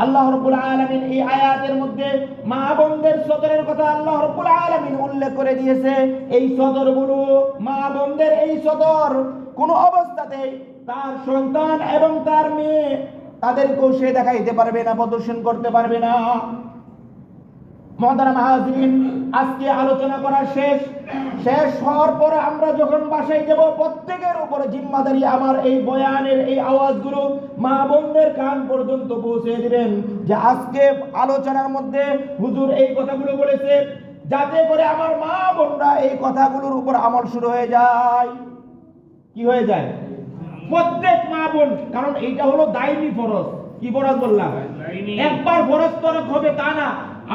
আল্লাহ রাব্বুল আলামিন এই আয়াতের মধ্যে মা বোনদের সদরের কথা আল্লাহ রাব্বুল আলামিন উল্লেখ করে দিয়েছে। এই সদরগুলো, মা বোনদের এই সদর কোনো অবস্থাতেই তার সন্তান এবং তার মেয়ে তাদেরকেও সে দেখাইতে পারবে না, প্রদর্শন করতে পারবে না। মুহতারাম হাজিরিন, আজকে আলোচনা করা শেষ হওয়ার পরে আমরা যখন বাসায় যাব, প্রত্যেকের উপরে জিম্মাদারি আমার এই বয়ানের এই আওয়াজগুলো মা বোনদের কান পর্যন্ত পৌঁছে দিবেন যে আজকে আলোচনার মধ্যে হুজুর এই কথাগুলো বলেছে, যাতে করে আমার মা বোনরা এই কথাগুলোর উপর আমল শুরু হয়ে যায়। কি হয়ে যায়? প্রত্যেক মা বোন, কারণ এইটা হলো দায়নি ফরজ। কি ফরজ বললাম? একবার ফরজ তরক হবে তা না,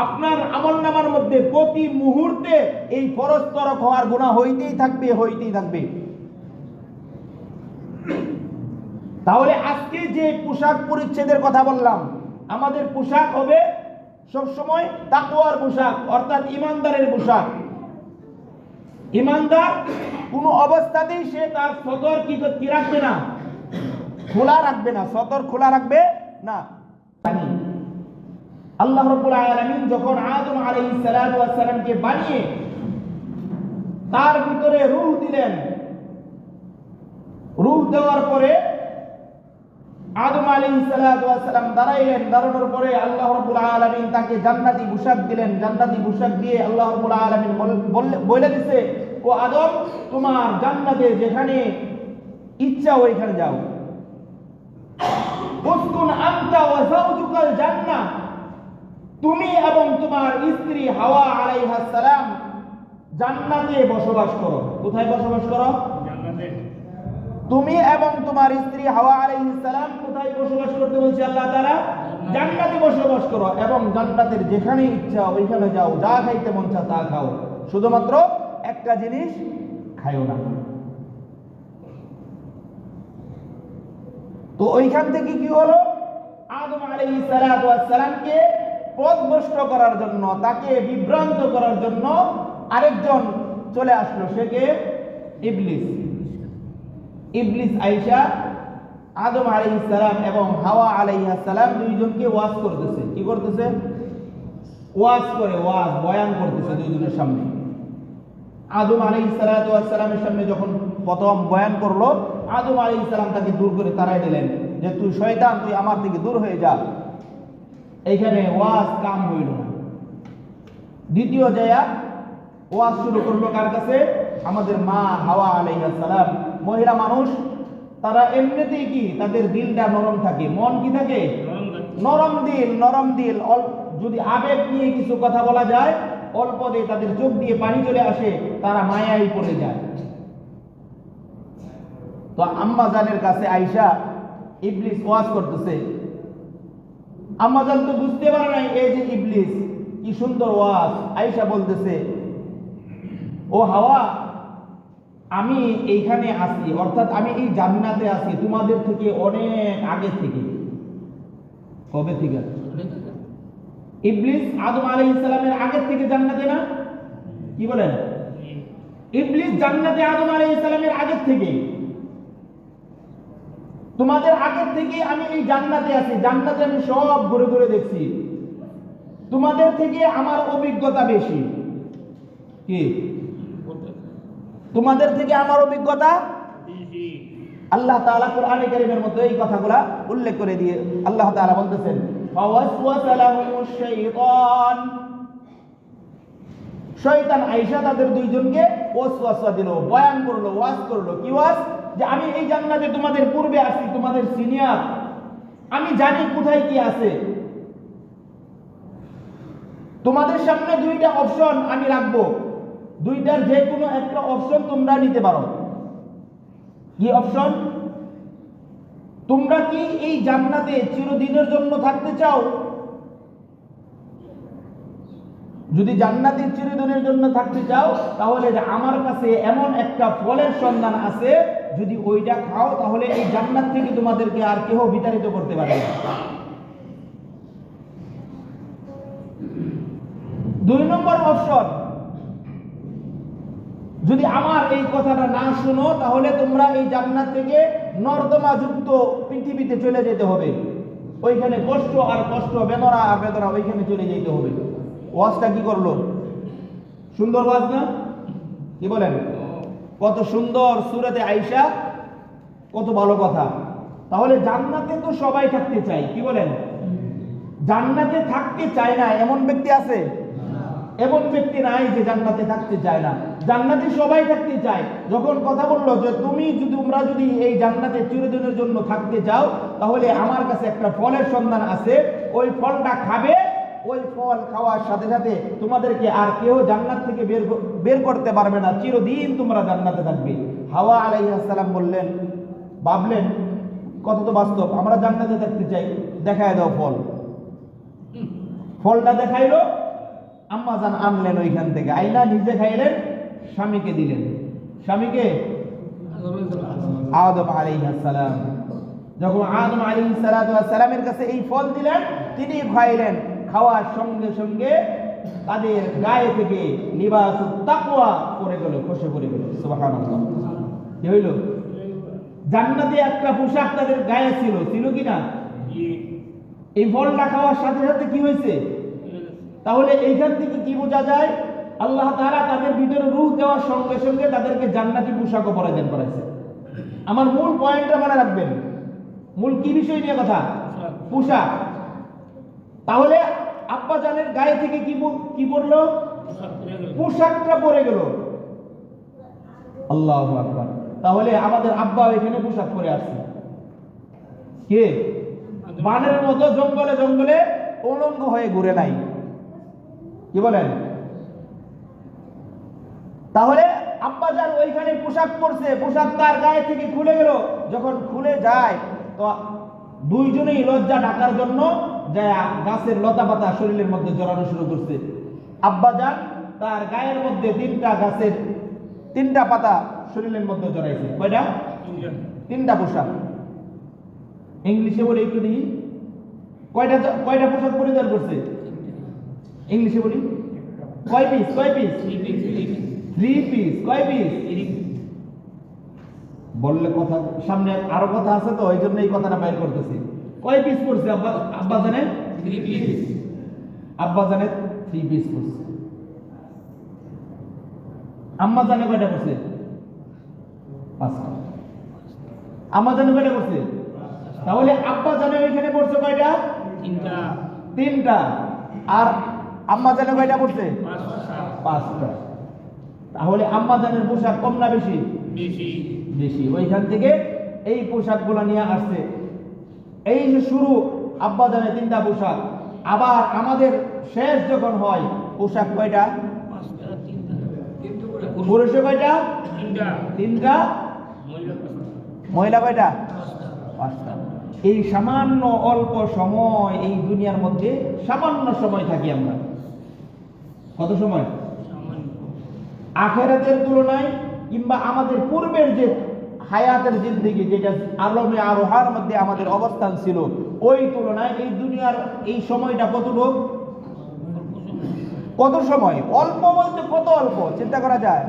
আপনার আমলনামার মধ্যে প্রতি মুহূর্তে এই ফরজ তরক হওয়ার গুনাহ হইতেই থাকবে। তাহলে আজকে যে পোশাক পরিচ্ছেদের কথা বললাম, আমাদের পোশাক হবে সবসময় তাকওয়ার পোশাক, অর্থাৎ ইমানদারের পোশাক। ইমানদার কোনো অবস্থাতেই সে তার সদর কি রাখবে না, খোলা রাখবে না, সদর খোলা রাখবে না। আল্লাহ রাব্বুল আলামিন যখন আদম আলাইহিস সালাতু ওয়াস সালামকে বানিয়ে তার ভিতরে রূহ দিলেন, রূহ দেওয়ার পরে আদম আলাইহিস সালাতু ওয়াস সালাম দাঁড়াইলেন। দাঁড়ানোর পরে আল্লাহ রাব্বুল আলামিন তাকে জান্নাতি পোশাক দিলেন। জান্নাতি পোশাক দিয়ে আল্লাহ রাব্বুল আলামিন বলে দিয়েছে, ও আদম, তোমার জান্নাতে যেখানে ইচ্ছা ওইখানে যাও। উসকুন আনতা ওয়া যাওজুকাল জান্নাহ, তুমি এবং তোমার স্ত্রী হাওয়া আলাইহাস সালাম জান্নাতে বসবাস করো। কোথায় বসবাস করো? জান্নাতে। তুমি এবং তোমার স্ত্রী হাওয়া আলাইহিস সালাম কোথায় বসবাস করতে বলছে আল্লাহ তাআলা? জান্নাতে বসবাস করো এবং জান্নাতের যেখানে ইচ্ছা ওইখানে যাও, যা খাইতে মন চায় তা খাও, শুধুমাত্র একটা জিনিস খাইও না। তো ওইখান থেকে কি হলো? আদম আলাইহিস সালাতু ওয়াস সালামকে পথভ্রষ্ট করার জন্য, তাকে বিভ্রান্ত করার জন্য আরেকজন চলে আসলো। সে কে? ইবলিস। ইবলিস আয়েশা, আদম আলাইহিস সালাম এবং হাওয়া আলাইহিস সালাম দুইজনকে ওয়াজ করতেছে। কি করতেছে? বয়ান করতেছে দুইজনের সামনে। আদম আলাইহিস সালাতু ওয়াস সালামের সামনে যখন প্রথম বয়ান করলো, আদম আলাইহিস সালাম তাকে দূর করে তাড়াই দিলেন যে তুই শয়তান, তুই আমার থেকে দূর হয়ে যা। এইখানে ওয়াজ কাম হইল না। দ্বিতীয় জায়া ওয়াজ শুরু করলো কার কাছে? আমাদের মা হাওয়া আলাইহিস সালাম। মহিলা মানুষ, তারা এমনিতেই কি তাদের দিলটা নরম থাকে। মন কি থাকে? নরম দিল। যদি আবেগ নিয়ে কিছু কথা বলা যায়, অল্প দিয়ে তাদের চোখ দিয়ে পানি চলে আসে, তারা মায়ায় পড়ে যায়। তো আম্মা জানের কাছে আয়েশা, ইবলিস ওয়াজ করতেছে। আম্মা জান তো বুঝতে পারে নাই এই যে ইবলিস কি সুন্দর ওয়াজ। আয়েশা বলতেছে, ও হাওয়া, আমি এইখানে আছি, অর্থাৎ আমি এই জান্নাতে আছি তোমাদের থেকে অনেক আগে থেকে। কবে থেকে? ইবলিস আদম আলাইহিস সালামের আগে থেকে জান্নাতে না? কি বলেন? ইবলিস জান্নাতে আদম আলাইহিস সালামের আগে থেকে, তোমাদের আগে থেকে আমি এই জান্নাতে আছি। জান্নাতে আমি সব ঘুরে ঘুরে দেখছি। তোমাদের থেকে আমার অভিজ্ঞতা বেশি। কি? তোমাদের থেকে আমার অভিজ্ঞতা বেশি। আল্লাহ তাআলা কোরআনে কারীমের মধ্যে এই কথাগুলা উল্লেখ করে দিয়ে আল্লাহ তাআলা বলতেছেন, ফাওয়াসওয়াসা লাহুমুশ শাইতান। শয়তান আয়েশা তাদের দুইজনকে ওয়াসওয়াসা দিল, বয়ান করলো, ওয়াজ করলো। কি ওয়াজ? যে আমি এই জান্নাতে তোমাদের পূর্বে আসি, তোমাদের সিনিয়র, আমি জানি কোথায় কি আছে। তোমাদের সামনে দুইটা অপশন আমি রাখবো, দুইটার যে কোনো একটা অপশন তোমরা নিতে পারো। কি অপশন? তোমরা কি এই জান্নাতে চিরদিনের জন্য থাকতে চাও? যদি জান্নাতে চিরদিনের জন্য থাকতে চাও, তাহলে আমার কাছে এমন একটা ফলের সন্ধান আছে, যদি ওইটা খাও তাহলে এই জান্নাত থেকে তোমাদেরকে আর কেউ বিতাড়িত করতে পারবে না। 2 নম্বর অপশন, যদি আমার এই কথাটা না শুনো তাহলে তোমরা এই জান্নাত থেকে নর্দমা যুক্ত পৃথিবীতে চলে যেতে হবে। ওইখানে কষ্ট আর কষ্ট, বেদনা আর বেদনা, ওইখানে চলে যেতে হবে। ওয়াজটা কি করলো? সুন্দর ওয়াজ না? কি বলেন? কত সুন্দর সূরাতে আয়েশা, কত ভালো কথা। তাহলে জান্নাতে তো সবাই থাকতে চায়, কি বলেন? জান্নাতে থাকতে চায় না এমন ব্যক্তি আছে? এমন ব্যক্তি নাই যে জান্নাতে থাকতে চায় না। জান্নাতে সবাই থাকতে চায়। যখন কথা বললো যে তোমরা যদি এই জান্নাতে চিরদিনের জন্য থাকতে চাও, তাহলে আমার কাছে একটা ফলের সন্ধান আছে, ওই ফলটা খাবে, ওই ফল খাওয়ার সাথে সাথে তোমাদেরকে আর কেউ জান্নাত থেকে বের করতে পারবে না, চিরদিন তোমরা জান্নাতে থাকবে। হাওয়া আলাইহিস সালাম বললেন, ভাবলেন কথা তো বাস্তব, আমরা জান্নাতে থাকতে চাই, দেখায় দাও ফল। ফলটা দেখাইলো, আম্মা জান আনলেন ওইখান থেকে, আইনা নিজে খাইলেন, স্বামীকে দিলেন। স্বামীকে আদম আলাইহিস সালাম। যখন আদম আলাইহিস সালামের কাছে এই ফল দিলেন, তিনি খাইলেন। খাওয়ার সঙ্গে সঙ্গে তাদের গায়ে থেকে লিবাসুত তাকওয়া পড়ে গেল, খসে পড়ে গেল। সুবহানাল্লাহ। কি হইল? জান্নাতে একটা পোশাক তাদের গায়ে ছিল, ছিল কি না? এই ফলটা খাওয়ার সাথে সাথে কি হয়েছে? তাহলে এইখান থেকে কি বোঝা যায়? আল্লাহ তাআলা তাদের ভিতরে রূহ দেওয়ার সঙ্গে সঙ্গে তাদেরকে জান্নাতি পোশাকও পরায়ণ করাইছে। আমার মূল পয়েন্টটা মনে রাখবেন। মূল কি বিষয় নিয়ে কথা? পোশাক। তাহলে আব্বা জানের গায়ে থেকে কি পড়লো? পোশাকটা পরে গেল। আল্লাহু আকবার। তাহলে আমাদের আব্বা এখানে পোশাক পরে আসছে, কে? বানের মতো জঙ্গলে জঙ্গলে উলঙ্গ হয়ে ঘুরে নাই, কি বলেন? তাহলে আব্বা জান ওইখানে পোশাক পরছে, পোশাক তার গায়ে থেকে খুলে গেল। যখন খুলে যায় তো দুইজনেই লজ্জা ঢাকার জন্য যায় গাছের লতা পাতা শরীরের মধ্যে জড়ানো শুরু করছে। আব্বা জান তার গায়ের মধ্যে তিনটা পাতা শরীরের মধ্যে জড়াইছে। কয়টা? তিনটা পোশাক। ইংলিশে বলি একটু দেখি, কয়টা পোশাক পরিধান করছে? ইংলিশে বলি কয় পিস? 3 পিস। কয় পিস? বললে কথা সামনে আরো কথা আছে তো, এই জন্য এই কথাটা বাইর করতেছি। কয় পিস পড়ছে আব্বা জানে? 3 পিস। আব্বা জানে 3 পিস পড়ছে। আম্মা জানে কয়টা পড়ছে? 5টা। আম্মা জানে কয়টা পড়ছে? তাহলে আব্বা জানে ওইখানে পড়ছে কয়টা? 3টা। আর আম্মা জানে কয়টা পড়ছে? 5টা। তাহলে আম্মা জানের পোশাক কম না বেশি? বেশি। ওইখান থেকে এই পোশাকগুলো নিয়ে আসছে। এই যে শুরু, আব্বা জানে 3টা পোশাক। আবার আমাদের শেষ যখন হয়, পোশাক কয়টা? পুরুষে কয়টা? 3টা। মহিলা কয়টা? 5টা। এই সামান্য অল্প সময়, এই দুনিয়ার মধ্যে সামান্য সময় থাকি আমরা। কত সময়? আখিরাতের তুলনায় কিংবা আমাদের পূর্বের যে হায়াতের জিন্দেগি, যেটা আলমে আরোহার মধ্যে আমাদের অবস্থান ছিল, ওই তুলনায় এই দুনিয়ার এই সময়টা কতটুকু? কত সময়? অল্প বলতে কত অল্প চিন্তা করা যায়?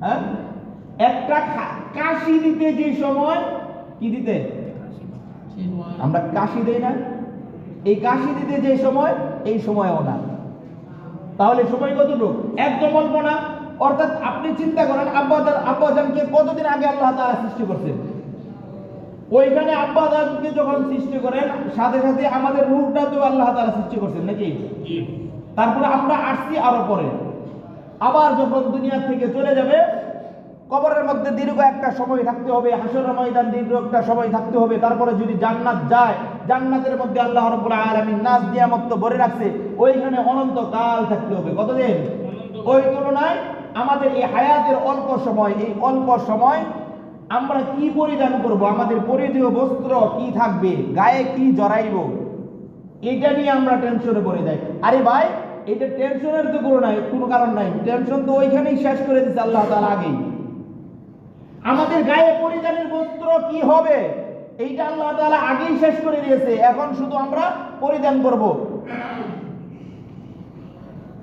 হ্যাঁ, একটা কাশি দিতে যে সময়, কি দিতে আমরা কাশি দেই না, এই কাশি দিতে যে সময়, এই সময়ও না। তাহলে সময় কতটুকু? একদম অল্প না। অর্থাৎ আপনি চিন্তা করেন, আব্বাজানকে কতদিন আগে আল্লাহ তাআলা সৃষ্টি করছেন। ওইখানে আব্বাজানকে যখন সৃষ্টি করেন, সাথে সাথে আমাদের রূহটা তো আল্লাহ তাআলা সৃষ্টি করছেন নাকি? তারপরে আমরা আসছি আরো পরে। আবার যখন দুনিয়া থেকে চলে যাবে, কবরের মধ্যে দীর্ঘ একটা সময় থাকতে হবে, হাসরের ময়দান দীর্ঘ একটা সময় থাকতে হবে। তারপরে যদি জান্নাত যায়, জান্নাতের মধ্যে আল্লাহ রাব্বুল আলামিন নাজ নিয়ামত তো ভরে রাখছে, ওইখানে অনন্ত কাল থাকতে হবে। কতদিন? ওই তুলনায় আমাদের এই হায়াতের অল্প সময়, এই অল্প সময় আমরা কি পরিধান করব, আমাদের পরিধেয় বস্ত্র কি থাকবে, গায়ে কি জড়াইব, এটা নিয়ে আমরা টেনশনে পড়ে যাই। আরে ভাই, এটা টেনশনের তো কোনো কারণ নাই। টেনশন তো ওইখানেই শেষ করে দিচ্ছে আল্লাহ তাআলা আগেই। আমাদের গায়ে পরিধানের বস্ত্র কি হবে, এইটা আল্লাহ তাআলা আগেই শেষ করে দিয়েছে। এখন শুধু আমরা পরিধান করব।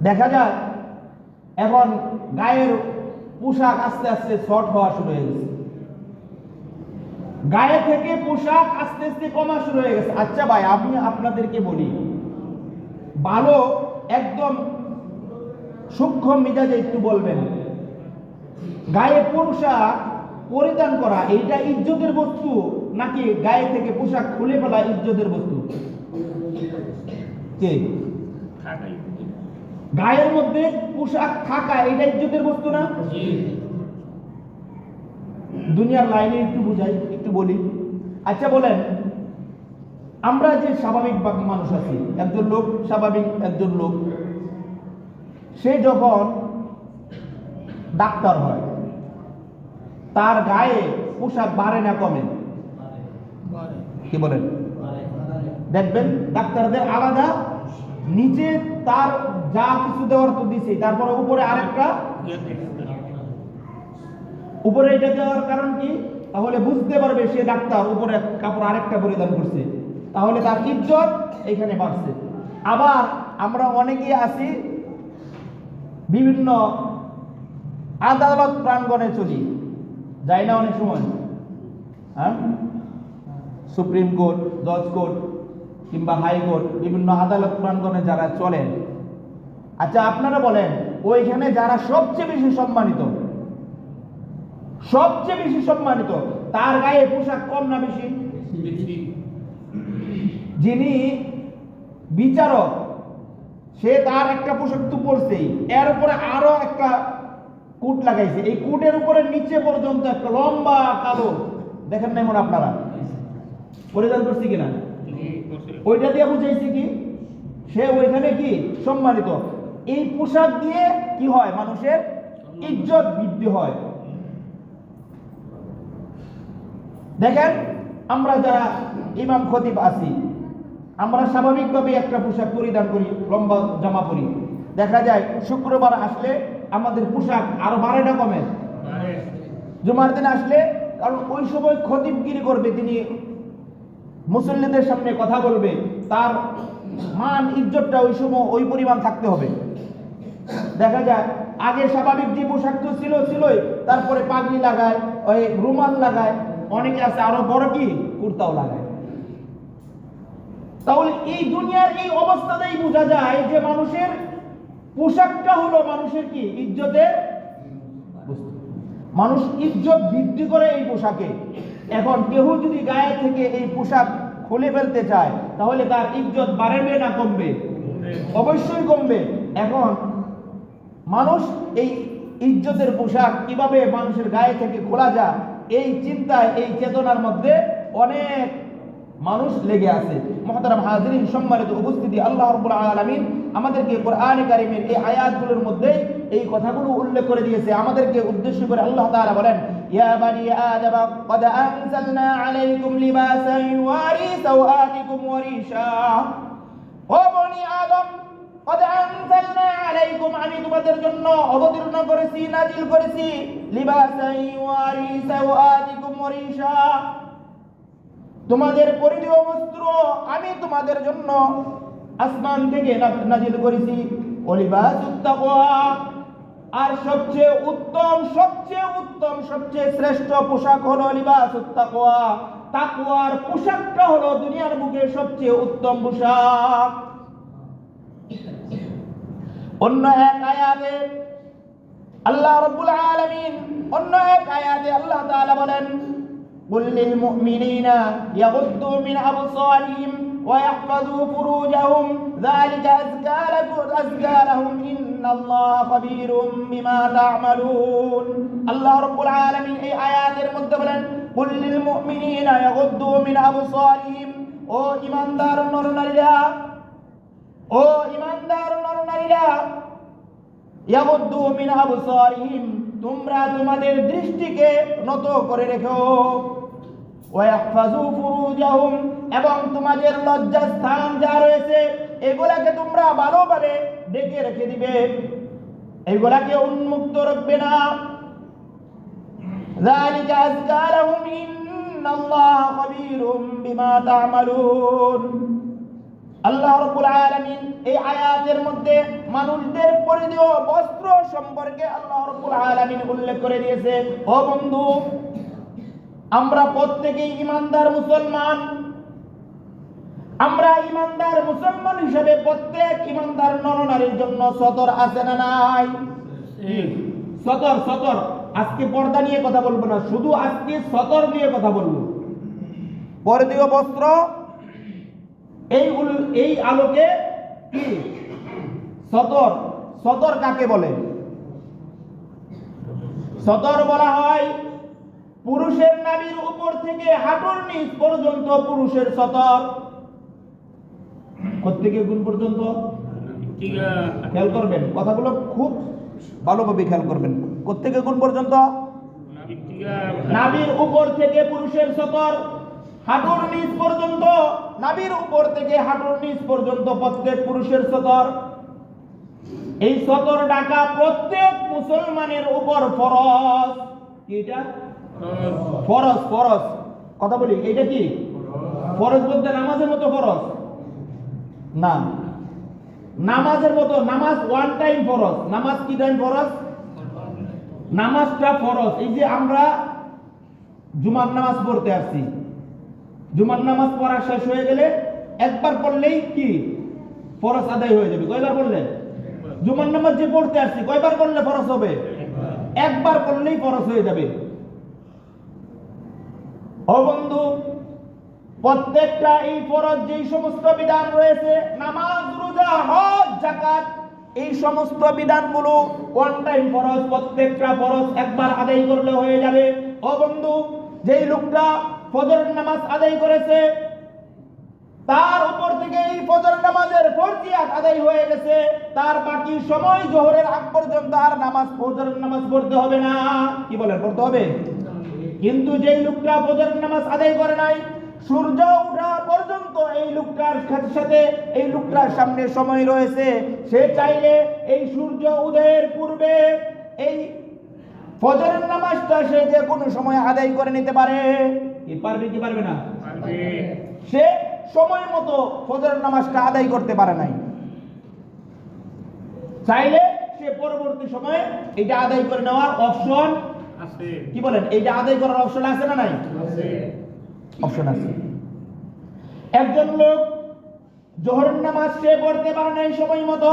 দেখা যায় এখন গায়ের পোশাক আস্তে আস্তে শর্ট হওয়া শুরু হয়ে গেছে। গায়ে থেকে পোশাক আস্তে আস্তে কমা শুরু হয়ে গেছে। আচ্ছা ভাই, আমি আপনাদেরকে বলি, ভালো একদম সূক্ষ্ম মিজাজে একটু বলবেন, গায়ে পোশাক পরিধান করা এইটা ইজ্জতের বস্তু নাকি গায়ে থেকে পোশাক খুলে ফেলা ইজ্জতের বস্তু? কে? গায়ের মধ্যে পোশাক থাকা এটা ইজ্জতের বস্তু না? দুনিয়ার লাইনে একটু বুঝাই, একটু বলি। আচ্ছা বলেন, আমরা যে স্বাভাবিক মানুষ আছি, একজন লোক স্বাভাবিক একজন লোক, সে যখন ডাক্তার হয় তার গায়ে পোশাক বাড়ে না কমে? কি বলেন? দেখবেন ডাক্তারদের আলাদা, নিচে তার যা কিছু দেওয়ার তো দিছে, তারপরে উপরে আরেকটা, উপরে এটা দেওয়ার কারণ কি? তাহলে বুঝতে পারবে সে ডাক্তার, উপরে কাপড় আরেকটা পরিধান করছে, তাহলে তার ইজ্জত এখানে বাড়ছে। আবার আমরা অনেকেই আছি বিভিন্ন আদালত প্রাঙ্গণে চলি, যাই না অনেক সময়, হ্যাঁ, সুপ্রিম কোর্ট, জজ কোর্ট কিংবা হাইকোর্ট, বিভিন্ন আদালত প্রাঙ্গণে যারা চলেন, আচ্ছা আপনারা বলেন, ওইখানে যারা সবচেয়ে বেশি সম্মানিত, সবচেয়ে বেশি সম্মানিত, তার গায়ে পোশাক কম না বেশি? যিনি বিচারক, সে তার একটা পোশাক তো পরছেই, এর উপরে আরো একটা কোট লাগাইছে, এই কোটের উপরে নিচে পর্যন্ত একটা লম্বা কালো, দেখেন না মনে আপনারা পরিধান করছে কিনা? ওইটা দিয়ে বুঝাইছে কি সে ওইখানে কি সম্মানিত। এই পোশাক দিয়ে কি হয়? মানুষের ইজ্জত বৃদ্ধি হয়। দেখেন, আমরা যারা ইমাম খতিব আছি, আমরা স্বাভাবিকভাবে একটা পোশাক পরিধান করি, লম্বা জামা পরি। দেখা যায় শুক্রবার আসলে আমাদের পোশাক আরো বাড়ে না কমে? জুমার দিন আসলে, কারণ ওই সময় খতিবগিরি করবে, তিনি মুসল্লিদের সামনে কথা বলবে, তার মান ইজ্জতটা ওই সময় ওই পরিমাণ থাকতে হবে। দেখা যায় আগে স্বাভাবিক যে পোশাক তো ছিলই, তারপরে পাগড়ি লাগায়, ওই রুমাল লাগায়, অনেকে আছে আরো বড় কি কুর্তাও লাগায়। তাহলে এই দুনিয়ার এই অবস্থাতেই বোঝা যায় যে মানুষের পোশাকটা হলো মানুষের কি ইজ্জতের বস্তু। মানুষ ইজ্জত বৃদ্ধি করে এই পোশাকে। এখন কেউ যদি গায়ে থেকে এই পোশাক খুলে ফেলতে চায়, তাহলে তার ইজ্জত বাড়বে না কমবে? অবশ্যই কমবে। এখন মানুষ এই ইজ্জতের পোশাক কিভাবে মানুষের গায়ে থেকে খোলা যায়, এই চিন্তায়, এই চেতনার মধ্যে অনেক মানুষ লেগে আছে। মুহতারাম হাজিরিন, সম্মানিত উপস্থিতি, আল্লাহ রাব্বুল আলামিন আমাদেরকে কোরআনে কারীমের এই আয়াতগুলোর মধ্যে এই কথাগুলো উল্লেখ করে দিয়েছে। আমাদেরকে উদ্দেশ্য করে আল্লাহ তাআলা বলেন, ইয়া বানি আদম ক্বাদ আনজালনা আলাইকুম লিবাসান ইউয়ারি সাওআতিকুম ওয়া রিশা। ও বনি আদম, ক্বাদ আনজালনা আলাইকুম, আমি তোমাদের জন্য অবতীর্ণ করেছি, নাজিল করেছি, লিবাসান ইউয়ারি সাওআতিকুম ওয়া রিশা, তোমাদের পরিধেয় বস্ত্র আমি তোমাদের জন্য আসমান থেকে নাজিল করেছি। ওলিবাসুত তাকওয়া, আর সবচেয়ে উত্তম, সবচেয়ে শ্রেষ্ঠ পোশাক হলো লিবাসুত তাকওয়া। তাকওয়ার পোশাকটা হলো দুনিয়ার বুকে সবচেয়ে উত্তম পোশাক। অন্য এক আয়াতে আল্লাহ রাব্বুল আলামিন, অন্য এক আয়াতে আল্লাহ তাআলা বলেন, قل للمؤمنين يغضوا من أبصارهم ويحفظوا فروجهم ذلك أزكى لهم إن الله خبير بما تعملون। আল্লাহ রাব্বুল আলামিন এই আয়াতের মধ্যে বলেন, قل للمؤمنين يغضوا من أبصارهم, ও ঈমানদার নরনারীরা, ও ঈমানদার নরনারীরা, يغضوا من أبصارهم, তোমরা তোমাদের দৃষ্টিকে নত করে রেখো, ওয়াহফাজু ফুরুজাহুম, এবং তোমাদের লজ্জাস্থান যা রয়েছে এগুলাকে তোমরা ভালোভাবে ঢেকে রেখে দিবে, এগুলাকে উন্মুক্ত রাখবে না। যালিকা আযকা লাহুম ইন্নাল্লাহা খাবীরুম বিমা তা'মালুন। আল্লাহ রাব্বুল আলামিন এই আয়াতের মধ্যে মানুষদের পরিধেয় বস্ত্র সম্পর্কে আল্লাহ রাব্বুল আলামিন উল্লেখ করে দিয়েছে। ও বন্ধু, আমরা প্রত্যেকেই ঈমানদার মুসলমান। আমরা ঈমানদার মুসলমান হিসেবে প্রত্যেক ঈমানদার নরনারীর জন্য সতর আছে না নাই? সতর সতর। আজকে পর্দা নিয়ে কথা বলবো না, শুধু আজকে সতর নিয়ে কথা বলবো। পরদীয় বস্ত্র এই আলোকে কি সতর? সতর কাকে বলে? সতর বলা হয় পুরুষের নাভির উপর থেকে হাঁটুর নিচ পর্যন্ত পুরুষের সতর। প্রত্যেকে গুণ পর্যন্ত খেয়াল করবেন, কথাগুলো খুব ভালোভাবে খেয়াল করবেন। প্রত্যেকে গুণ পর্যন্ত, নাভির উপর থেকে পুরুষের সতর, হাঁটুর নিচ পর্যন্ত, নাভির উপর থেকে হাঁটুর নিচ পর্যন্ত প্রত্যেক পুরুষের সতর। এই সতর ঢাকা প্রত্যেক মুসলমানের উপর ফরজ। কি এটা? ফরজ। ফরজ কথা বলি, এটা কি ফরজ? বলতে নামাজের মতো ফরজ না, নামাজের মতো। নামাজ ওয়ান টাইম ফরজ। নামাজ কি টাইম ফরজ? নামাজটা ফরজ। এই যে আমরা জুমার নামাজ পড়তে আসছি, জুমার নামাজ পড়া শেষ হয়ে গেলে একবার পড়লেই কি ফরজ আদায় হয়ে যাবে। কয়বার পড়লে? জুমার নামাজ যে পড়তে আসছি কয়বার পড়লে ফরজ হবে? একবার পড়লেই ফরজ হয়ে যাবে। ও বন্ধু, প্রত্যেকটা এই ফরজ যেই সমস্ত বিধান রয়েছে, নামাজ, রোজা, হজ, যাকাত, এই সমস্ত বিধানগুলো ওয়ান টাইম ফরজ। প্রত্যেকটা ফরজ একবার আদায় করলে হয়ে যাবে। ও বন্ধু, যেই লোকটা ফজরের নামাজ আদায় করেছে, তার উপর থেকে এই ফজর নামাজের ফরজিয়াত আদায় হয়ে গেছে, তার বাকি সময় জোহরের আগ পর্যন্ত আর নামাজ, ফজরের নামাজ পড়তে হবে না। কি বলেন, পড়তে হবে? কিন্তু যেই লোকটা ফজরের নামাজ আদায় করে নাই, সূর্য ওঠা পর্যন্ত এই লোকটার সাথে এই লোকটার সামনে সময় রয়েছে, সে চাইলে এই সূর্য উদয়ের পূর্বে এই ফজরের নামাজটা সে যে কোনো সময় আদায় করে নিতে পারে। কি পারবে কি পারবে না? সে সময় মতো ফজরের নামাজটা আদায় করতে পারে নাই, চাইলে সে পরবর্তী সময়ে এটা আদায় করে নেওয়ার অপশন আছে। কি বলেন, এইটা আদায় করার অপশন আছে না নাই? আছে, অপশন আছে। একজন লোক জোহরের নামাজ সে পড়তে পারে নাই সময় মতো,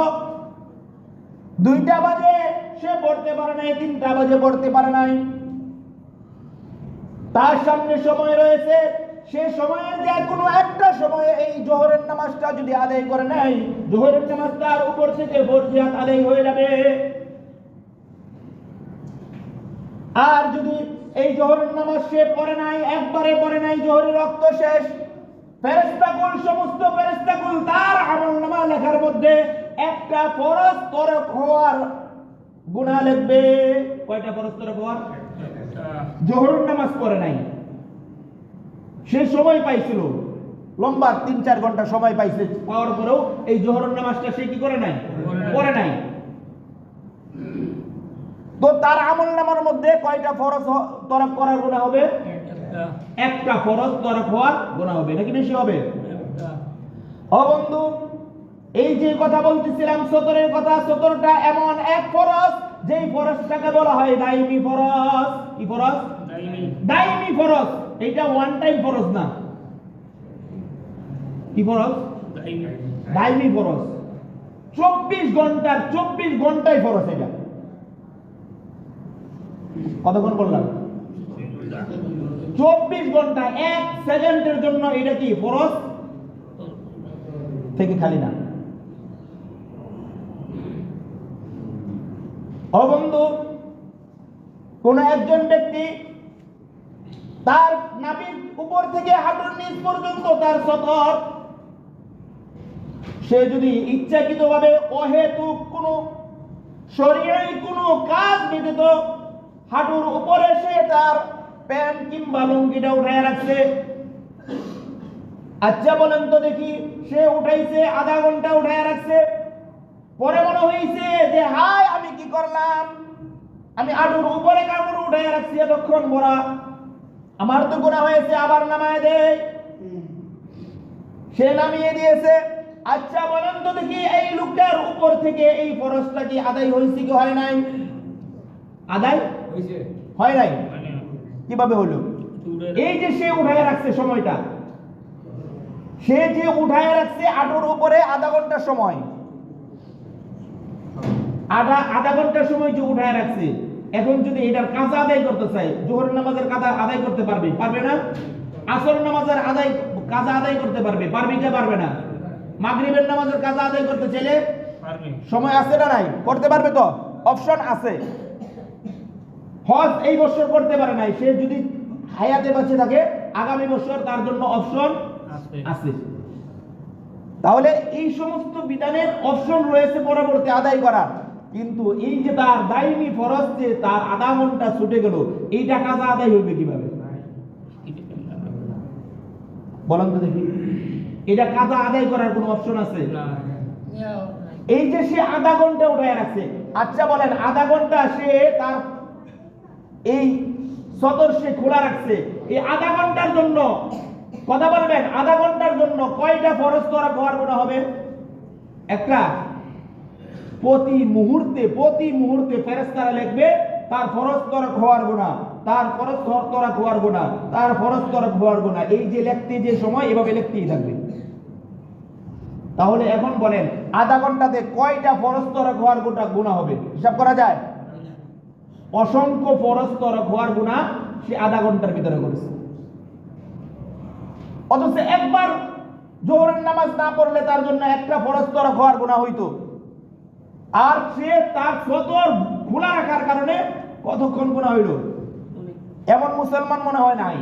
2টা বাজে সে পড়তে পারে নাই, 3টা বাজে পড়তে পারে নাই, তার সামনে সময় রয়েছে, সে সময়ের যে কোনো একটা সময়ে এই জোহরের নামাজটা যদি আদায় করে নেয়, জোহরের নামাজ তার উপর থেকে ফরজিয়াত আদায় হয়ে যাবে। আর যদি এই জোহরের নামাজ সে পড়ে নাই, একবারে পড়ে নাই, জোহরের রক্ত শেষ, ফেরেশতাকুল, সমস্ত ফেরেশতাকুল তার আমলনামা লেখার মধ্যে একটা ফরজ তরক হওয়ার গুনাহ লিখবে। কয়টা ফরজ তরক হওয়ার? জোহরের নামাজ পড়ে নাই, সে সময় পাইছিল লম্বা 3-4 ঘন্টা সময় পাইছে, পাওয়ার পরেও এই জোহরের নামাজটা সে কি করে নাই? পড়ে নাই। তো তার আমলনামার মধ্যে কয়টা ফরজ তরক করার গুনাহ হবে? একটা ফরজ তরক হওয়ার গুনাহ হবে, নাকি বেশি হবে? ও বন্ধু, এই যে কথা বলতেছিলাম সতরের কথা, সতরটা এমন এক ফরজ যেই ফরজটাকে বলা হয় দাইমি ফরজ। কি ফরজ? দাইমি ফরজ। এটা ওয়ান টাইম ফরজ না। কি ফরজ? দাইমি ফরজ। 24 ঘন্টায় ফরজ। এটা কতক্ষণ বললাম? 24 ঘন্টা, 1 সেকেন্ডের জন্য এটা কি ফরজ থেকে খালি না। ও বন্ধু, কোন একজন ব্যক্তি তার নাভির উপর থেকে হাঁটুর নিচ পর্যন্ত তার সতর, সে যদি ইচ্ছাকৃতভাবে অহেতুক কোনো শরীয়ী কোনো কাজ ব্যতীত হাঁটুর উপরে সে তার প্যান্ট কিংবা লুঙ্গিটা উঠায় রাখছে, আচ্ছা বলেন তো দেখি, সে উঠাইছে, আধা ঘন্টা উঠায় রাখছে, পরে মনে হয়েছে যে হাই আমি কি করলাম, আমি হাঁটুর উপরে কাপড় উঠায় রাখছি এতক্ষণ ভরা, আমার তো গুনাহ হয়েছে, আবার নামায় দেয়। সে নামিয়ে দিয়েছে। আচ্ছা বলেন তো দেখি, এই লোকটার উপর থেকে এই ফরজটা কি আদায় হয়েছে কি হয় নাই? আদায় হয়েছে? হয় নাই। কিভাবে হলো? এই যে সে উঠায় রাখছে সময়টা, সে যে উঠায় রাখছে হাঁটুর উপরে আধা ঘন্টা সময়, আধা ঘন্টার সময় যে উঠায় রাখছে, এখন যদি এটার কাজা আদায় করতে চাই, জোহরের নামাজের কাজা আদায় করতে পারবে? পারবে না। আসরের নামাজের কাজা আদায় করতে পারবে? পারবে কি পারবে না? মাগরিবের নামাজের কাজা আদায় করতে চাইলে পারবে। সময় আছে না নাই? করতে পারবে তো, অপশন আছে। হজ এই বছর করতে পারে নাই, সে যদি হায়াতে বেঁচে থাকে আগামী বছর তার জন্য অপশন আছে। তাহলে এই সমস্ত বিধানের অপশন রয়েছে পরবর্তী আদায় করার, কিন্তু এই যে তার দায়মি ফরজ যে তার আধা ঘন্টা ছুটে গেল, এইটা কাজা আদায় হইবে কিভাবে? বলেন তো দেখি, এটা কাজা আদায় করার কোনো অপশন আছে? এই যে সে আধা ঘন্টা উঠায় রাখছে, আচ্ছা বলেন আধা ঘন্টা সে তার এই সদর সে খোলা রাখছে, এই আধা ঘন্টার জন্য কথা বলবেন, আধা ঘন্টার জন্য কয়টা ফরজ করা খাওয়ার গুনাহ হবে? একটা। প্রতি মুহূর্তে ফেরেশতারা লিখবে তার ফরজ করা খাওয়ার গুনাহ, তার ফরজ করা খাওয়ার গুনাহ, তার ফরজ করা খাওয়ার গুনাহ, এই যে লিখতে যে সময় এভাবে লিখতেই থাকবে। তাহলে এখন বলেন আধা ঘন্টাতে কয়টা ফরজ করা খাওয়ার গুনাহ হবে? হিসাব করা যায়? অসংখ্য ফরজ করা খাওয়ার গুনাহ সে আধা ঘন্টার ভিতরে করেছে। অথচ একবার জোহরের নামাজ না পড়লে তার জন্য একটা ফরজ করা খাওয়ার গুনাহ হইতো, আর সে তার সদর খোলা রাখার কারণে কতক্ষণ গুনাহ হইল? এমন মুসলমান মনে হয় নাই।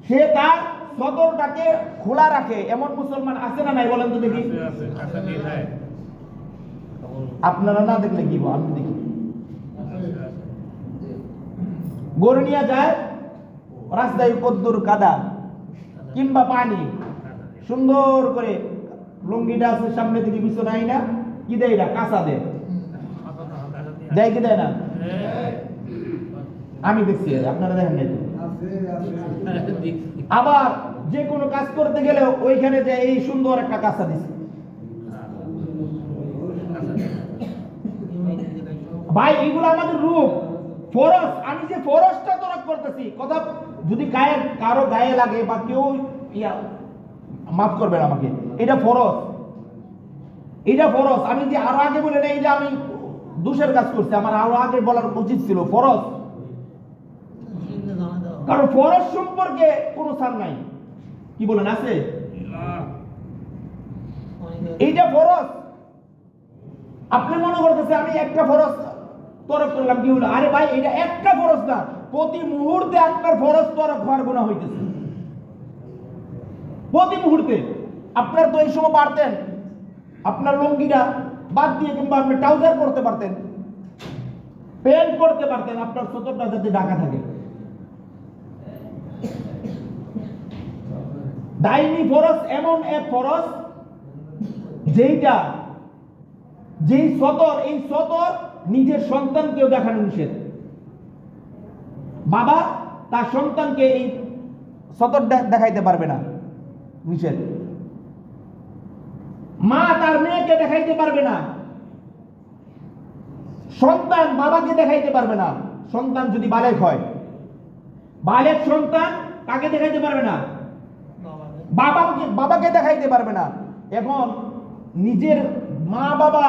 সে তার সদরটাকে খোলা রাখে এমন মুসলমান আছে না নাই? বলেন তো দেখি। আপনারা না দেখলে কি, আমি দেখি। গরু নিয়ে যায় রাস্তায়, কদ্দুর কাদা কিংবা পানি, সুন্দর করে লুঙ্গিটা আছে সামনে থেকে পিছনে না, কি দেয় এটা? কাঁচা দেয়, দেয় কি দেয় না? আমি দেখছি, আপনারা দেখেন নাই? আবার যে কোনো কাজ করতে গেলে ওইখানে যে এই সুন্দর একটা কাঁচা দিচ্ছে। ভাই এগুলো আমাদের রূপ, ফরজ। আমি যে ফরজটা তরক করতেছি, কথা যদি কারো গায়ে লাগে বা কেউ মাফ করবেন আমাকে, এটা ফরজ, এটা ফরজ। আমি যে আরো আগে বলে নেই, এটা আমি দোষের কাজ করছি, আমার আরো আগে বলার উচিত ছিল ফরজ। কারণ ফরজ সম্পর্কে কোনো ছাড় নাই, কি বলেন আছে? এইটা ফরজ। আপনি মনে করতেছে আমি একটা ফরজ তরক করলাম, কি হলো? আরে ভাই এটা একটা ফরজ না, প্রতি মুহূর্তে আপনার ফরজ তরক হওয়ার গুনাহ হইতেছে। প্রতি মুহূর্তে আপনার তো এই সময় পারতেন আপনার লুঙ্গিটা বাদ দিয়ে, কিংবা আপনি ট্রাউজার পরতে পারতেন, প্যান্ট পরতে পারতেন, আপনার সতরটা যাতে ঢাকা থাকে। দাইনি ফরজ এমন এক ফরজ যেইটা, যেই সতর, এই সতর নিজের সন্তানকেও দেখানো নিষেধ। বাবা তার সন্তানকে এই সতর দেখাইতে পারবে না, নিষেধ। মা তার মেয়েকে দেখাইতে পারবে না, সন্তান বাবাকে দেখাইতে পারবে না। সন্তান যদি বালেক হয়, বালেক সন্তান কাকে দেখাইতে পারবে না? বাবাকে দেখাইতে পারবে না। এখন নিজের মা বাবা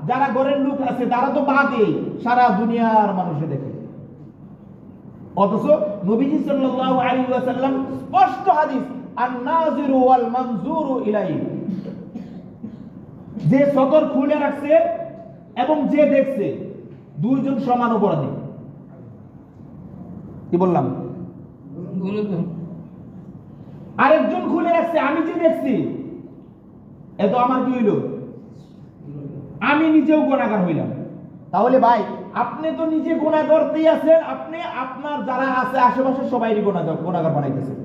যারা ঘরের লোক আছে তারা তো বাদে, সারা দুনিয়ার মানুষে দেখে। অথচ নবীজি সাল্লাল্লাহু আলাইহি ওয়াসাল্লাম স্পষ্ট হাদিস, আন-নাযিরু ওয়াল মানযুরু ইলাইহি, যে সতর খুলে রাখছে এবং যে দেখছে দুইজন সমান অপরাধী। কি বললাম? আরেকজন খুলে রাখছে, আমি যে দেখছি, এত আমার কি হইল? আমি নিজেও গুনাহগার হইলাম। তাহলে ভাই আপনি তো নিজে গুনাহ করতেই আছেন, আপনি আপনার যারা আছে আশেপাশে সবাইরই গুনাহগার বানাইতেছেন।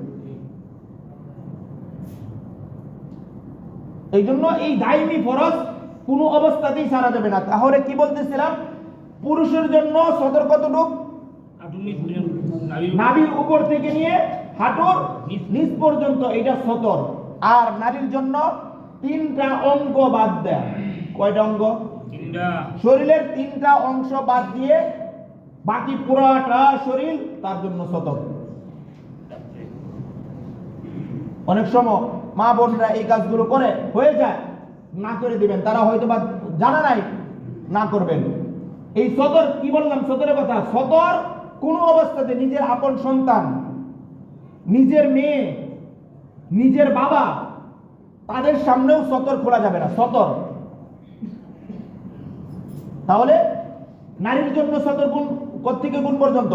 এই জন্য এই দাইমি ফরজ কোনো অবস্থাতেই ছাড়া যাবে না। তাহলে কি বলতেছিলাম? পুরুষের জন্য সতর কতটুক? নাভির উপর থেকে নিয়ে হাঁটুর নিচ পর্যন্ত, এটা সতর। আর নারীর জন্য 3টা অঙ্গ বাদ দেয়। কয়টা অঙ্গ? 3টা। শরীরের 3টা অংশ বাদ দিয়ে বাকি পুরোটা শরীর তার জন্য সতর। অনেক সময় মা বোনরা এই কাজগুলো করে, হয়ে যায়, না করে দিবেন, তারা হয়তো বা জানা নাই, না করবেন। এই সতর, কি বললাম সতরের কথা, সতর কোনো অবস্থাতে নিজের আপন সন্তান, নিজের মেয়ে, নিজের বাবা, তাদের সামনেও সতর খোলা যাবে না, সতর। তাহলে নারীর জন্য সতর কোন থেকে কোন পর্যন্ত?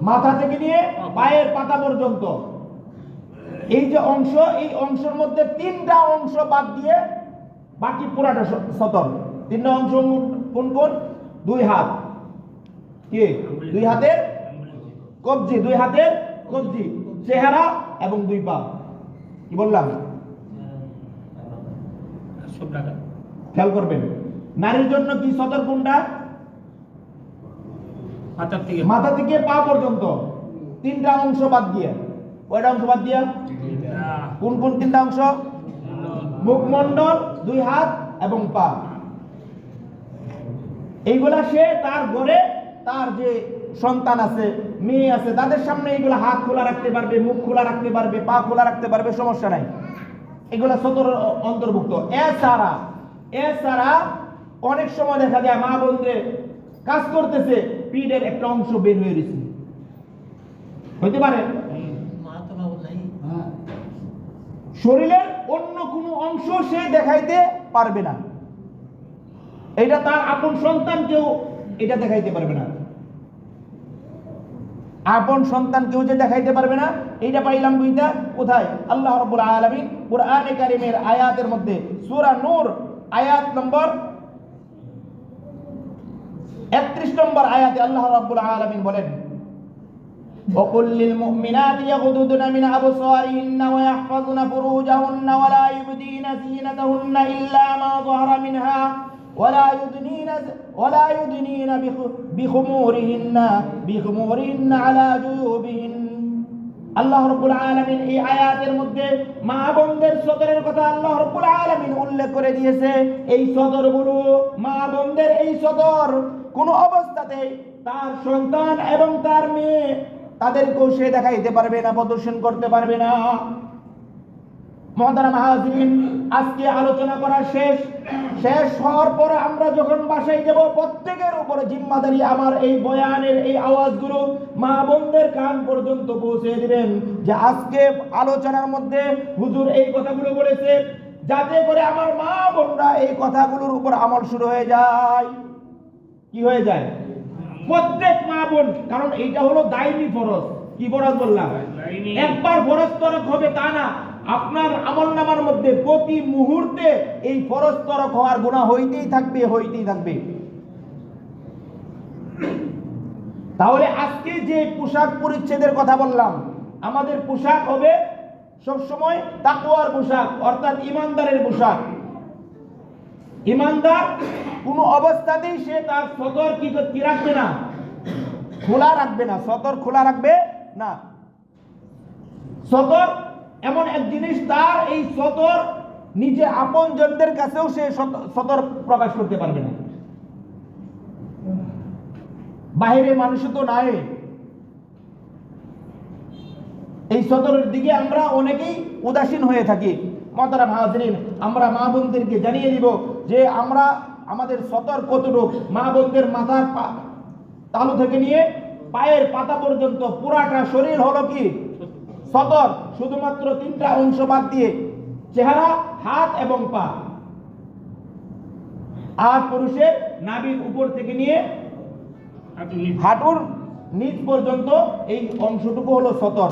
মাথা থেকে নিয়ে পায়ের পাতা পর্যন্ত। এই যে অংশ, এই অংশের মধ্যে 3টা অংশ বাদ দিয়ে বাকি পুরাটা সতর। 3টা অংশ কোন কোন? 2 হাত, কি 2 হাতের কবজি, 2 হাতের কবজি, চেহারা এবং 2 পা। কি বললাম? খেয়াল করবেন, নারীর জন্য কি সতর কোনটা? মাথা থেকে পা পর্যন্ত 3টা অংশ বাদ দিয়ে। কয়টা অংশ বাদ দিয়ে? কোন কোন 3টা অংশ? মুখমণ্ডল, 2 হাত এবং পা। এইগুলা সে তার ঘরে, তার যে সন্তান আছে, মেয়ে আছে, তাদের সামনে এইগুলা হাত খোলা রাখতে পারবে, মুখ খোলা রাখতে পারবে, পা খোলা রাখতে পারবে, সমস্যা নাই। এগুলা সতর অন্তর্ভুক্ত। এছাড়া অনেক সময় দেখা যায় মা বোনদের কাজ করতেছে, পিঠের একটা অংশ বের হয়ে গেছে, হইতে পারে শরীরের অন্য কোনো অংশ সে দেখাইতে পারবে না, এটা তার আপন সন্তান কেউ এটা দেখাইতে পারবে না, আপন সন্তান কেউ যে দেখাইতে পারবে না। এইটা পাইলাম দুইটা কোথায়? আল্লাহ রাব্বুল আলামিন কুরআনে কারীমের আয়াতের মধ্যে, সূরা নূর আয়াত নম্বর 31 নম্বর আয়াতে আল্লাহ রাব্বুল আলামিন বলেন, وَقُلْ لِلْمُؤْمِنَاتِ يَغْضُضْنَ مِنْ أَبْصَارِهِنَّ وَيَحْفَظْنَ فُرُوجَهُنَّ وَلَا يُبْدِينَ زِينَتَهُنَّ إِلَّا مَا ظَهَرَ مِنْهَا ولا يدنين بخمورهن على جيوبهن। আল্লাহ রাব্বুল আলামিন এই আয়াতের মধ্যে মা বোনদের সতরের কথা আল্লাহ রাব্বুল আলামিন উল্লেখ করে দিয়েছে। এই সতরগুলো, মা বোনদের এই সতর কোন অবস্থাতে তার সন্তান এবং তার মেয়ে, তাদেরকেও সে দেখাইতে পারবে না, প্রদর্শন করতে পারবে না। মুহতারাম হাজিরিন, আজকে আলোচনা করা শেষ হওয়ার পরে আমরা যখন বাসায় যাব, প্রত্যেকের উপরে জিম্মাদারি আমার এই বয়ানের এই আওয়াজগুলো মা বোনদের কান পর্যন্ত পৌঁছে দিবেন, যে আজকে আলোচনার মধ্যে হুজুর এই কথাগুলো বলেছে, যাতে করে আমার মা বোনরা এই কথাগুলোর উপর আমল শুরু হয়ে যায়। কি হয়ে যায়? প্রত্যেক মা বোন, কারণ এইটা হলো দায়নি ফরজ। কি ফরজ বললাম? একবার ফরজ তরক হবে তা না, আপনার আমলনামার মধ্যে প্রতি মুহূর্তে এই ফরজ তরক হওয়ার গুনাহ হইতেই থাকবে। তাহলে আজকে যে পোশাক পরিচ্ছেদের কথা বললাম, আমাদের পোশাক হবে সবসময় তাকওয়ার পোশাক, অর্থাৎ ইমানদারের পোশাক। ইমানদার কোন অবস্থাতেই সে তার সতর কি রাখবে না, খোলা রাখবে না, সতর খোলা রাখবে না। সতর এমন এক জিনিস, তার এই সতর নিজে আপন জনদের কাছেও সে সতর প্রকাশ করতে পারবে না। বাইরে মানুষ তো নাই। এই সতরের দিকে আমরা অনেকেই উদাসীন হয়ে থাকি। মুহতারাম হাজিরিন, আমরা মা বোনদেরকে জানিয়ে দিব যে আমরা আমাদের সতর কতটুক। মা বোনদের মাথার তালু থেকে নিয়ে পায়ের পাতা পর্যন্ত পুরাটা শরীর হলো কি সতর, শুধুমাত্র 3টা অংশ বাদ দিয়ে, চেহারা, হাত এবং পা। আর পুরুষের নাভির উপর থেকে নিয়ে হাঁটুর নিচ পর্যন্ত এই অংশটুকু হলো সতর।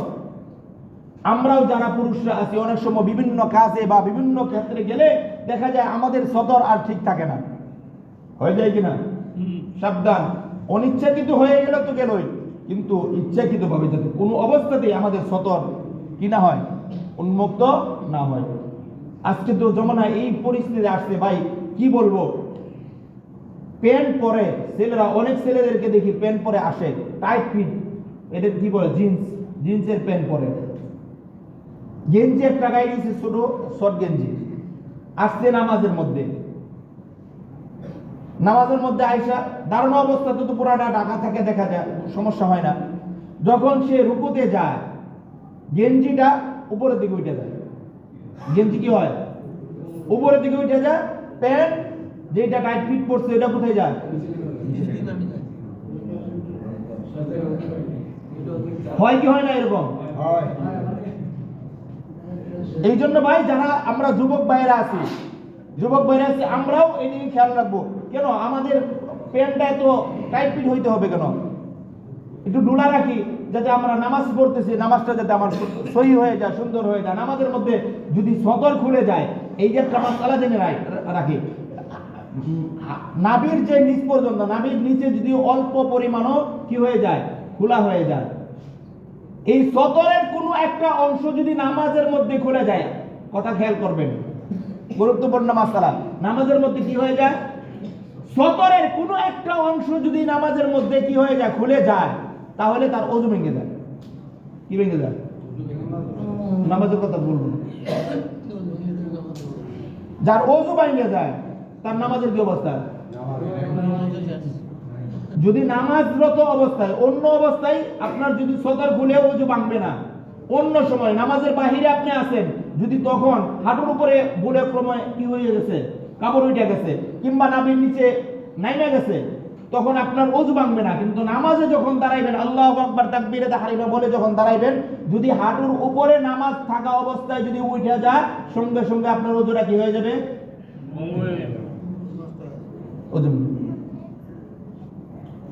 আমরাও যারা পুরুষরা আছি, অনেক সময় বিভিন্ন কাজে বা বিভিন্ন ক্ষেত্রে গেলে দেখা যায় আমাদের সতর আর ঠিক থাকে না, হয়ে যায় কিনা? সাবধান, অনিচ্ছাকৃত হয়ে গেল তো গেলই, কিন্তু ইচ্ছাকৃত ভাবে যাতে কোনো অবস্থাতেই আমাদের সতর কি না হয়, উন্মুক্ত না হয়। আজকে তো জমানায় এই পরিস্থিতি আসছে ভাই, কি বলবো, প্যান্ট পরে ছেলেরা, অনেক ছেলেদেরকে দেখি প্যান্ট পরে আসে, টাইট ফিট, এদের কি বলে, জিন্সের প্যান্ট পরে, গেঞ্জি একটা গায়ে দিয়েছে, ছোট শর্ট গেঞ্জি, আসছে নামাজের মধ্যে আয়সা দাঁড়ানো অবস্থাতে তো পুরাটা ঢাকা থাকে, দেখা যায় সমস্যা হয় না। যখন সে রুকুতে যায়, গেঞ্জিটা উপরের দিকে উঠে যায়, গেঞ্জি কি হয় উপরের দিকে উঠে যায়, প্যান্ট যেটা টাইট ফিট পড়ছে এটা কোথায় যায়? হয় কি হয় না এরকম? এই জন্য ভাই যারা আমরা যুবক ভাইরা আছি আমরাও এই দিকে খেয়াল রাখবো। কেন আমাদের প্যান্টটা এত টাইট ফিট হইতে হবে কেন? একটু ডুলা রাখি যাতে আমরা নামাজ পড়তেছি, নামাজটা যাতে আমার সহি হয়ে যায়, সুন্দর হয়ে যায়। নামাজের মধ্যে যদি সদর খুলে যায়, এই যে একটা মাসআলা জেনে রাখি, নাভির যে নিচ পর্যন্ত, নাভির নিচে যদি অল্প পরিমাণও কি হয়ে যায়, খোলা হয়ে যায়, এই সদরের কোনো একটা অংশ যদি নামাজের মধ্যে খুলে যায়, কথা খেয়াল করবেন, গুরুত্বপূর্ণ মাসআলা, নামাজের মধ্যে কি হয়ে যায়, সদরের কোনো একটা অংশ যদি নামাজের মধ্যে কি হয়ে যায়, খুলে যায়, তাহলে তার ওযু ভেঙে যায়। কি ভেঙে যায়? নামাজের কথা বলবো না। যার ওযু ভেঙে যায় তার নামাজের কি অবস্থা? যদি নামাজরত অবস্থায়, অন্য অবস্থায় আপনার যদি সদর খুলে ওযু ভাঙবে না, অন্য সময় নামাজের বাহিরে আপনি আছেন, যদি তখন হাঁটুর উপরে বুড়ে ক্রমে কি হয়ে গেছে, কাপড় উঠে গেছে, কিংবা নাভির নিচে নাইমে গেছে, তখন আপনার ওযু ভাঙবে না। কিন্তু নামাজে যখন দাঁড়াইবেন, আল্লাহু আকবার তাকবীরে তাহরিমা বলে যখন দাঁড়াইবেন, যদি হাঁটুর উপরে নামাজ থাকা অবস্থায় যদি উঠে যায়, সঙ্গে সঙ্গে আপনার ওযুটা কি হয়ে যাবে? ওযু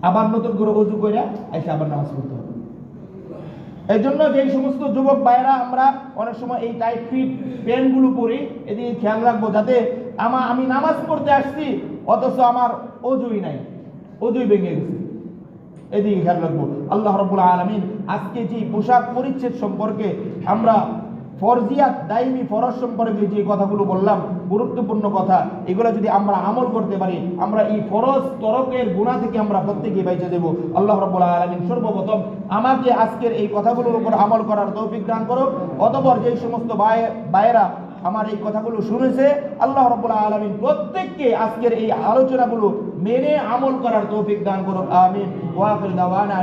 আবার নতুন করে ওযু করে এসে আবার নামাজ পড়তে হবে। এই জন্য যে সমস্ত যুবক ভাইরা আমরা অনেক সময় এই টাইট ফিট প্যান্টগুলো পরি, এদিকে খেয়াল রাখবো যাতে আমি নামাজ পড়তে আসছি অথচ আমার ওযুই নাই, ওযুই ভেঙে গেছে, এদিকে খেয়াল রাখবো। আল্লাহ রাব্বুল আলামিন আজকে যে পোশাক পরিচ্ছদ সম্পর্কে আমরা ফরজিয়াত দাইমি ফরজ সম্পর্কে যে কথাগুলো বললাম, গুরুত্বপূর্ণ কথা, এগুলো যদি আমরা আমল করতে পারি, আমরা এই ফরজ তরকের গুনাহ থেকে আমরা প্রত্যেকেই বেঁচে দেব। আল্লাহ রাব্বুল আলামিন সর্বপ্রথম আমাকে আজকের এই কথাগুলোর উপর আমল করার তৌফিক দান করো। অতঃপর যেই সমস্ত ভাইয়েরা আমার এই কথাগুলো শুনেছে, আল্লাহ রাব্বুল আলামিন প্রত্যেককে আজকের এই আলোচনাগুলো মেনে আমল করার তৌফিক দান করুন। আমিন। ওয়া আখিরু দাওয়ানা।